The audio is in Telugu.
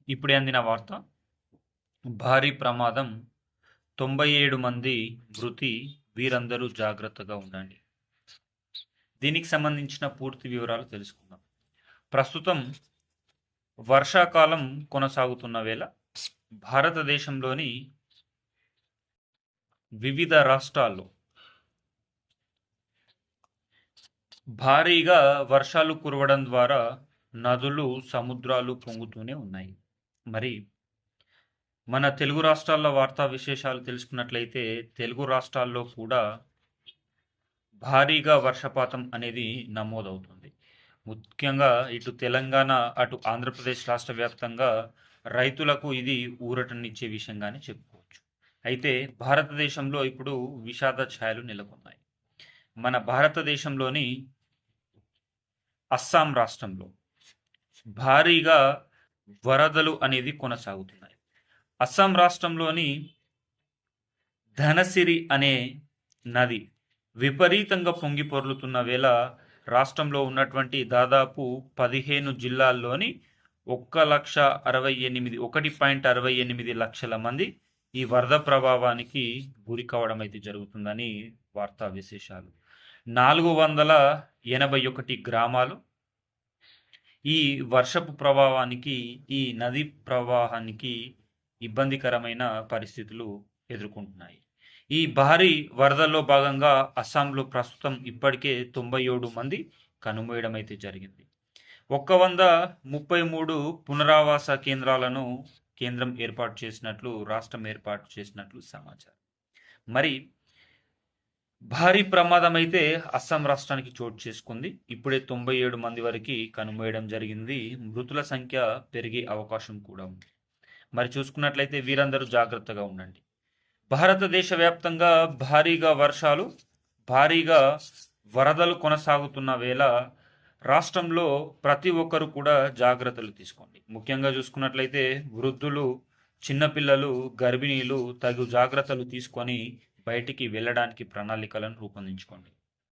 ఇప్పుడే అందిన వార్త. భారీ ప్రమాదం, 97 మంది మృతి, వీరందరూ జాగ్రత్తగా ఉండండి. దీనికి సంబంధించిన పూర్తి వివరాలు తెలుసుకుందాం. ప్రస్తుతం వర్షాకాలం కొనసాగుతున్న వేళ భారతదేశంలోని వివిధ రాష్ట్రాల్లో భారీగా వర్షాలు కురవడం ద్వారా నదులు, సముద్రాలు పొంగుతూనే ఉన్నాయి. మరి మన తెలుగు రాష్ట్రాల్లో వార్తా విశేషాలు తెలుసుకున్నట్లయితే తెలుగు రాష్ట్రాల్లో కూడా భారీగా వర్షపాతం అనేది నమోదవుతుంది. ముఖ్యంగా ఇటు తెలంగాణ, అటు ఆంధ్రప్రదేశ్ రాష్ట్ర వ్యాప్తంగా రైతులకు ఇది ఊరటనిచ్చే విషయంగానే చెప్పుకోవచ్చు. అయితే భారతదేశంలో ఇప్పుడు విషాద ఛాయలు నెలకొన్నాయి. మన భారతదేశంలోని అస్సాం రాష్ట్రంలో భారీగా వరదలు అనేది కొనసాగుతున్నాయి. అస్సాం రాష్ట్రంలోని ధనసిరి అనే నది విపరీతంగా పొంగి పొర్లుతున్న వేళ రాష్ట్రంలో ఉన్నటువంటి దాదాపు 15 జిల్లాల్లోని 1,68 లక్షల మంది ఈ వరద ప్రభావానికి గురి కావడం అయితే జరుగుతుందని వార్తా విశేషాలు. 481 గ్రామాలు ఈ వర్షపు ప్రభావానికి, ఈ నది ప్రవాహానికి ఇబ్బందికరమైన పరిస్థితులు ఎదుర్కొంటున్నాయి. ఈ భారీ వరదల్లో భాగంగా అస్సాంలో ప్రస్తుతం ఇప్పటికే 97 మంది కనుమూయడం అయితే జరిగింది. 133 పునరావాస కేంద్రాలను కేంద్రం ఏర్పాటు చేసినట్లు, రాష్ట్రం ఏర్పాటు చేసినట్లు సమాచారం. మరి భారీ ప్రమాదం అయితే అస్సాం రాష్ట్రానికి చోటు చేసుకుంది. ఇప్పుడే 97 మంది వరకు కనుమూయడం జరిగింది. మృతుల సంఖ్య పెరిగే అవకాశం కూడా ఉంది. మరి చూసుకున్నట్లయితే వీరందరూ జాగ్రత్తగా ఉండండి. భారతదేశ వ్యాప్తంగా భారీగా వర్షాలు, భారీగా వరదలు కొనసాగుతున్న వేళ రాష్ట్రంలో ప్రతి ఒక్కరు కూడా జాగ్రత్తలు తీసుకోండి. ముఖ్యంగా చూసుకున్నట్లయితే వృద్ధులు, చిన్నపిల్లలు, గర్భిణీలు తగు జాగ్రత్తలు తీసుకొని బయటికి వెళ్ళడానికి ప్రణాళికలను రూపొందించుకోండి.